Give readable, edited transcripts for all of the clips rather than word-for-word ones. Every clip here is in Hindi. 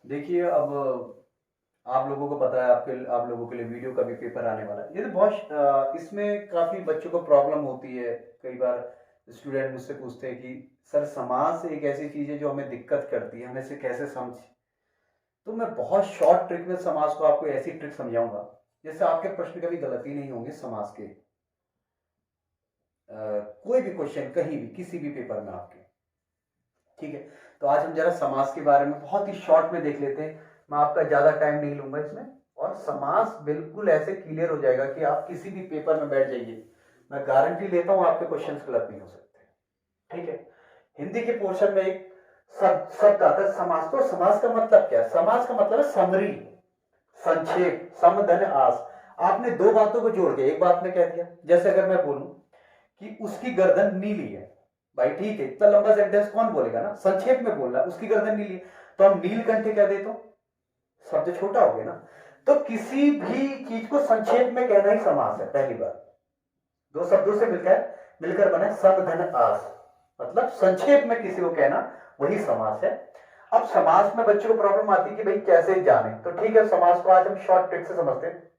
देखिए, अब आप लोगों को पता है, आप लोगों के लिए वीडियो का भी पेपर आने वाला है। ये तो बहुत इसमें काफ़ी बच्चों को प्रॉब्लम होती है। कई बार स्टूडेंट मुझसे पूछते हैं कि सर, समाज एक ऐसी चीज़ है जो हमें दिक्कत करती है, हमें इसे कैसे समझ। तो मैं बहुत शॉर्ट ट्रिक में समाज को आपको ऐसी ट्रिक समझाऊंगा जिससे आपके प्रश्न कभी गलत ही नहीं होंगे समाज के। कोई भी क्वेश्चन कहीं भी किसी भी पेपर में आपके, ठीक है। तो आज हम जरा समाज के बारे में बहुत ही शॉर्ट में देख लेते हैं। मैं आपका ज्यादा टाइम नहीं लूंगा इसमें, और समाज बिल्कुल ऐसे क्लियर हो जाएगा कि आप किसी भी पेपर में बैठ जाइए, मैं गारंटी लेता हूं आपके क्वेश्चंस गलत नहीं हो सकते। ठीक है। हिंदी के पोर्शन में एक शब्द आता है समाज। तो समाज का मतलब क्या है? समाज का मतलब है समरी, संक्षेप, सम धन आस। आपने दो बातों को जोड़ के एक बात में कह दिया। जैसे अगर मैं बोलूं कि उसकी गर्दन नीली है, भाई ठीक है, इतना लंबा सेंटेंस कौन बोलेगा ना, संक्षेप में बोलना उसकी गर्दन नीली है, तो हम नीलकंठ कह देते हो, शब्द छोटा हो गया ना। तो किसी भी चीज को संक्षेप में कहना ही समास है। पहली बात, दो शब्दों से मिलकर मिलकर बने सम धन आस, मतलब संक्षेप में किसी को कहना वही समास है। अब समास में बच्चों को प्रॉब्लम आती है कि भाई कैसे जाने, तो ठीक है, समास को आज हम शॉर्ट ट्रिक से समझते हैं।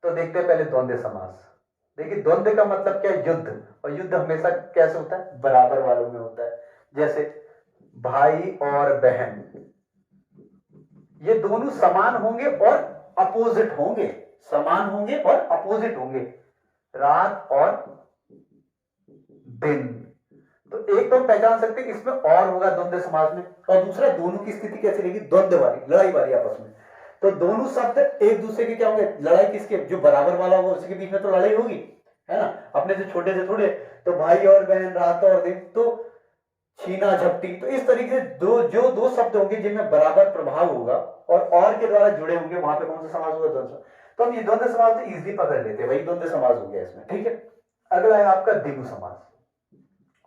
तो देखते हैं पहले द्वंद्व समास। देखिए, द्वंद्व का मतलब क्या है? युद्ध। और युद्ध हमेशा कैसे होता है? बराबर वालों में होता है। जैसे भाई और बहन, ये दोनों समान होंगे और अपोजिट होंगे, समान होंगे और अपोजिट होंगे। रात और दिन, तो एक तो पहचान सकते हैं इसमें और होगा द्वंद्व समाज में। और दूसरा, दोनों की स्थिति कैसी रहेगी? द्वंद्व वाली, लड़ाई वाली आपस में। तो दोनों शब्द एक दूसरे के क्या होंगे? लड़ाई किसके? जो बराबर वाला होगा उसके बीच में तो लड़ाई होगी, है ना। अपने से छोटे से थोड़े। तो भाई और बहन, रात और दिन, तो छीना झपटी। तो इस तरीके से दो शब्द होंगे जिनमें बराबर प्रभाव होगा और के द्वारा जुड़े होंगे, वहां पे कौन सा समाज होगा? द्वंद्व। तो हम ये द्वंद्व समाज तो इजिली पकड़ लेते हैं, भाई द्वंद्व समाज हो गया इसमें। ठीक है। अगला है आपका द्विगु समाज।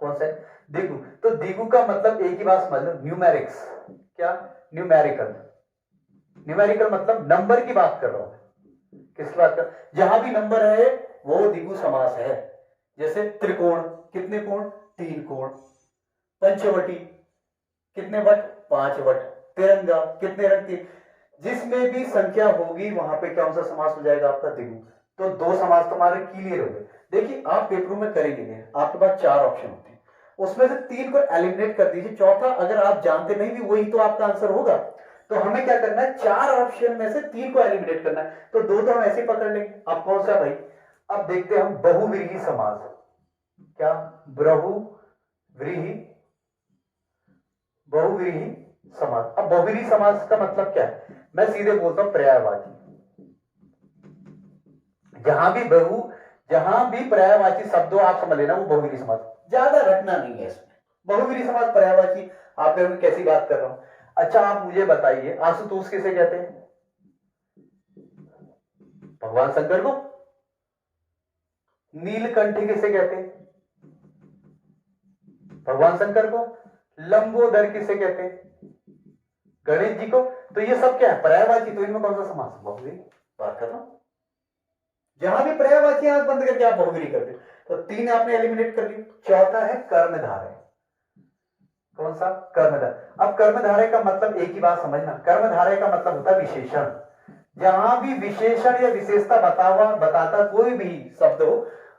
कौन सा है? द्विगु। तो द्विगु का मतलब एक ही बात समझ लो, न्यूमेरिक्स। क्या? न्यूमेरिकल। न्यूमेरिकल मतलब नंबर की बात कर रहा हूं। किसकी बात कर? जहां भी नंबर है वो द्विगु समास है। जैसे त्रिकोण, कितने कोण? 3 कोण। पंचवटी, कितने वट? 5 वट। तिरंगा, कितने रंग? 3। जिसमें भी संख्या होगी वहां पे कौन सा समास हो जाएगा? आपका द्विगु। तो दो समास तुम्हारे क्लियर हो गए। देखिए, आप पेपरों में करेंगे, आपके पास 4 ऑप्शन होते हैं, उसमें से 3 को एलिमिनेट कर दीजिए, चौथा अगर आप जानते नहीं भी वही तो आपका आंसर होगा। तो हमें क्या करना है? 4 ऑप्शन में से 3 को एलिमिनेट करना है। तो दो तो हम ऐसे पकड़ लेंगे। अब कौन सा भाई? अब देखते हैं हम बहुव्रीहि समास। क्या? बहुव्रीहि, बहुव्रीहि समास। अब बहुव्रीहि समास का मतलब क्या है? मैं सीधे बोलता हूं, पर्यायवाची। जहां भी पर्यायवाची शब्द हो, आप समझ लेना वो बहुव्रीहि समास। ज्यादा रखना नहीं है इसमें। बहुव्रीहि समास, पर्यायवाची, आप कैसी बात कर रहा हूं। अच्छा, आप मुझे बताइए, आशुतोष किसे कहते हैं? भगवान शंकर को। नीलकंठ किसे कहते हैं? भगवान शंकर को। लंबोदर किसे कहते हैं? गणेश जी को। तो ये सब क्या है? पर्यायवाची। तो इनमें कौन सा समास? बहुव्रीहि। बात कर रहा हूं, जहां भी पर्यायवाची आंख बंद करके आप बहुव्रीहि करते। तो 3 आपने एलिमिनेट कर ली। चौथा है कर्मधारय। कौन सा? कर्मधारय। अब कर्मधारय का मतलब एक ही बात समझना, कर्मधारय का मतलब होता है विशेषण। जहां भी विशेषण या विशेषता बताता कोई भी शब्द हो,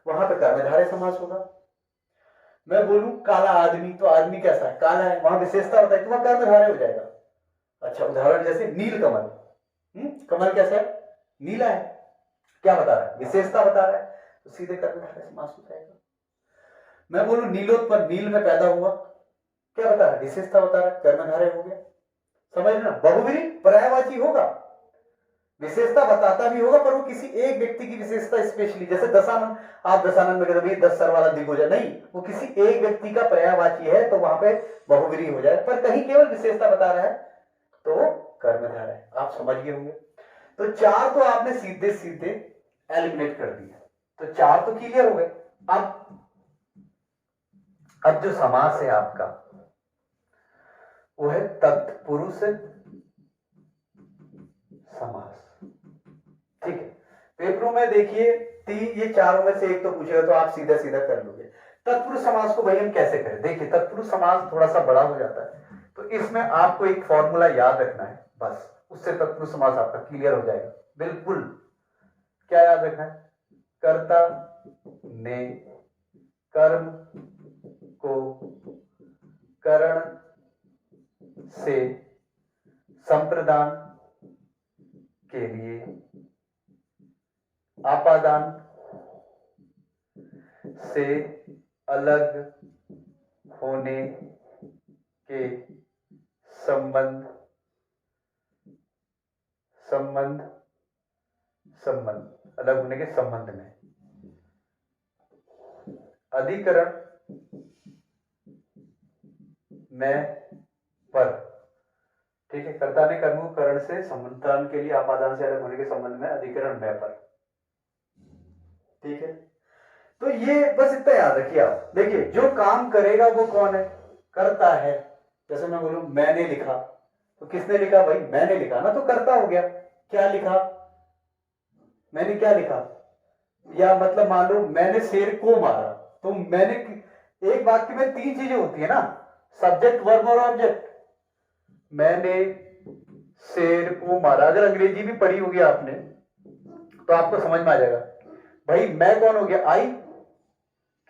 वहां पे कर्मधारय समास होगा। मैं बोलूं काला आदमी, तो आदमी कैसा है? काला है, वहां विशेषता बताई तो वहां कर्मधारय हो जाएगा। अच्छा, उदाहरण जैसे नील कमल। कमल कैसा है? नीला है। क्या बता रहा है? विशेषता बता रहा है, तो सीधे कर्मधारय समास हो जाएगा। मैं बोलूं नीलोत्पल, नील में पैदा हुआ, क्या बता रहा है? विशेषता बता रहा है, कर्मधारय हो गया। समझ लेना, बहुव्रीहि पर्यायवाची होगा, विशेषता बताता भी होगा, पर वो किसी एक व्यक्ति की विशेषता स्पेशली। जैसे दशानन, आप दशानन में कहते 10 सर वाला दिग्गज नहीं, वो किसी एक व्यक्ति का पर्यायवाची है, तो वहां पे बहुव्रीहि हो जाए। पर कहीं केवल विशेषता बता रहा है तो वो कर्मधारय है। आप समझ गए होंगे। तो 4 तो आपने सीधे सीधे एलिमिनेट कर दिया, तो 4 तो क्लियर हो गए। अब जो समास है आपका वो है तत्पुरुष समास। ठीक है। पेपरों में देखिए, ये चारों में से एक तो पूछेगा, तो आप सीधा सीधा कर लोगे। तत्पुरुष समास को भाई हम कैसे करें? देखिए, तत्पुरुष समास थोड़ा सा बड़ा हो जाता है, तो तो इसमें आपको एक फॉर्मूला याद रखना है, बस उससे तत्पुरुष समास आपका क्लियर हो जाएगा बिल्कुल। क्या याद रखना है? कर्ता ने कर्म को करण से संप्रदान के लिए आपादान से अलग होने के संबंध अलग होने के संबंध में अधिकरण में पर, ठीक है, कर्ता ने कर्म को करण से संबंधान के लिए आपादान से अलग होने के संबंध में अधिकरण में पर, ठीक है। तो ये बस इतना याद रखिए आप। देखिए जो काम करेगा वो कौन है? करता है। जैसे मैं बोलूं मैंने लिखा, तो किसने लिखा भाई? मैंने लिखा ना, तो करता हो गया। क्या लिखा? मैंने क्या लिखा? या मतलब मान लो मैंने शेर को मारा, तो मैंने, एक वाक्य में तीन चीजें होती है ना, सब्जेक्ट, वर्ब और ऑब्जेक्ट। मैंने शेर को मारा, अगर अंग्रेजी भी पढ़ी होगी आपने तो आपको समझ में आ जाएगा। भाई मैं कौन हो गया? आई।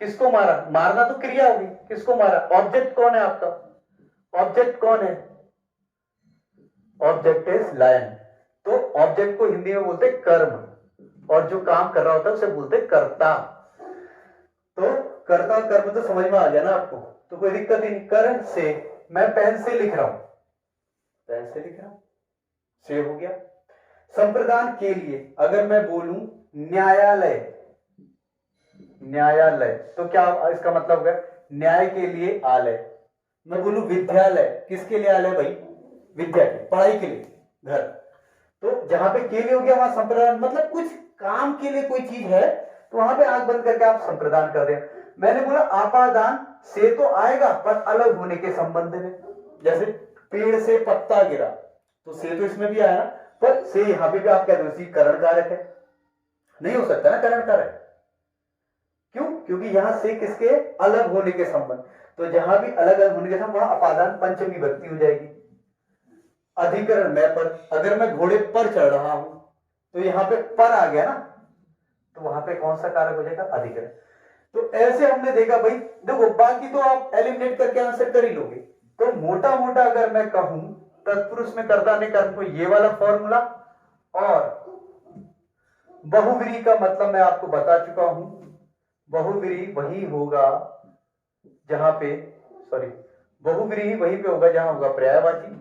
किसको मारा? मारना तो क्रिया होगी, किसको मारा? ऑब्जेक्ट कौन है आपका? ऑब्जेक्ट कौन है? Object is lion. तो ऑब्जेक्ट को हिंदी में बोलते कर्म, और जो काम कर रहा होता है उसे बोलते कर्ता। तो कर्ता कर्म तो समझ में आ गया ना आपको, तो कोई दिक्कत ही नहीं। करण से, मैं पेन से लिख रहा हूं, पेन से लिख रहा हूं, से हो गया। संप्रदान के लिए अगर मैं बोलूं न्यायालय, न्यायालय, तो क्या इसका मतलब होगा? न्याय के लिए आलय। मैं बोलूं विद्यालय, किसके लिए आलय भाई? विद्या के, पढ़ाई के लिए, घर। तो जहां पे के लिए हो गया वहां संप्रदान, मतलब कुछ काम के लिए कोई चीज है तो वहां पे आंख बंद करके आप संप्रदान कर दें। मैंने बोला आपादान से तो आएगा पर अलग होने के संबंध में। जैसे पेड़ से पत्ता गिरा, तो से तो इसमें भी आया ना, पर से यहां पे भी आप कह दो करण कारक है, नहीं हो सकता ना करण कारक। क्यों? क्योंकि यहां से किसके? अलग होने के संबंध। तो जहां भी अलग अलग होने के संबंध वहां अपादान पंचमी विभक्ति हो जाएगी। अधिकरण में पर, अगर मैं घोड़े पर चढ़ रहा हूं तो यहां पे पर आ गया ना, तो वहां पे कौन सा कारक हो जाएगा? अधिकरण। तो ऐसे हमने देखा भाई। देखो बाकी तो आप एलिमिनेट करके आंसर कर ही लोगे। तो मोटा मोटा अगर मैं कहूं तत्पुरुष में कर्ता ने कर्म को, ये वाला फॉर्मूला, और बहुव्रीहि का मतलब मैं आपको बता चुका हूं। बहुव्रीहि वही होगा जहां पे, सॉरी, बहुव्रीहि वहीं पे होगा जहां होगा पर्यायवाची।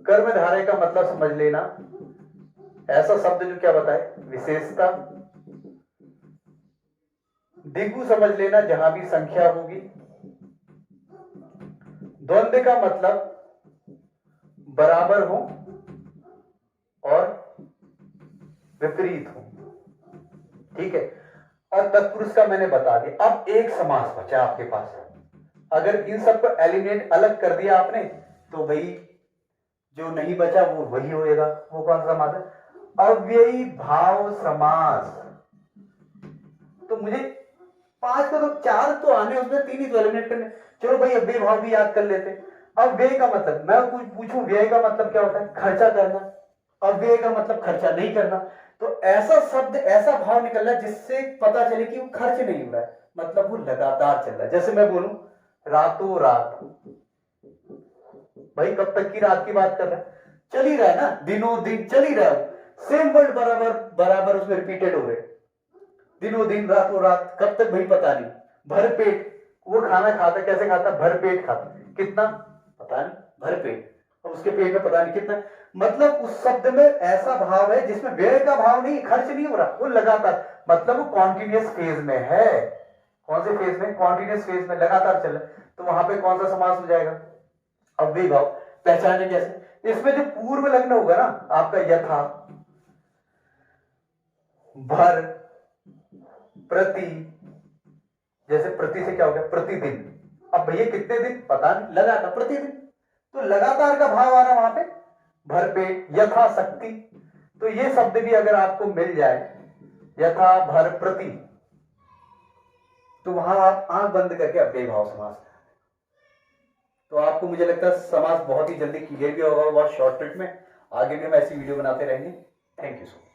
कर्मधारय का मतलब समझ लेना, ऐसा शब्द जो क्या बताए? विशेषता। दिगु समझ लेना जहां भी संख्या होगी। द्वंद्व का मतलब बराबर हो और विपरीत हो, ठीक है। और तत्पुरुष का मैंने बता दिया। अब एक समास बचा आपके पास। अगर इन सबको एलिमिनेट अलग कर दिया आपने तो भाई जो नहीं बचा वो वही होएगा। वो कौन सा समास है? अव्ययी भाव समास। तो मुझे 5 को तो 4 तो आने, उसमें 3 ही तो एलिमिनेट करने। चलो भाई अव्ययी भाव भी याद कर लेते। अब व्यय का मतलब, मैं कुछ पूछूं व्यय का मतलब क्या होता है? खर्चा करना। अव्यय का मतलब खर्चा नहीं करना। तो ऐसा शब्द, ऐसा भाव निकल रहा है जिससे पता चले कि वो खर्च नहीं हो रहा है, मतलब वो लगातार चल रहा है। जैसे मैं बोलूं रातों रात, भाई कब तक की रात की बात कर रहा है? चल ही रहा है ना, दिनों दिन चल ही रहा है। सेम वर्ड बराबर बराबर उसमें रिपीटेड हो रहे, दिनों दिन रातों रात, कब तक भाई पता नहीं। भर पेट, वो खाना खाता, कैसे खाता? भर पेट खाता। कितना? पता नहीं, भर पेट। और उसके पेट में पता नहीं कितना। मतलब उस शब्द में ऐसा भाव है जिसमें व्यय का भाव नहीं, खर्च नहीं हो रहा, वो लगातार, मतलब वो कॉन्टिन्यूअस फेज में है। कौन से फेज में? कॉन्टिन्यूअस फेज में, लगातार चल रहा है। तो वहां पे कौन सा समास हो जाएगा? अव्ययी भाव। पहचाने कैसे? इसमें जो पूर्व लग्न होगा ना आपका, यथा, भर, प्रति, जैसे प्रति से क्या हो गया? प्रतिदिन। अब भैया कितने दिन? पता नहीं, लगातार, प्रतिदिन। तो लगातार का भाव आ रहा वहां पे, भरपेट, यथाशक्ति। तो ये शब्द भी अगर आपको मिल जाए, यथा, भर, प्रति, तो वहां आप आंख बंद करके अव्ययी भाव समास। तो आपको मुझे लगता है समाज बहुत ही जल्दी क्लियर भी होगा, बहुत शॉर्ट ट्रिक में। आगे भी हम ऐसी वीडियो बनाते रहेंगे। Thank you so much.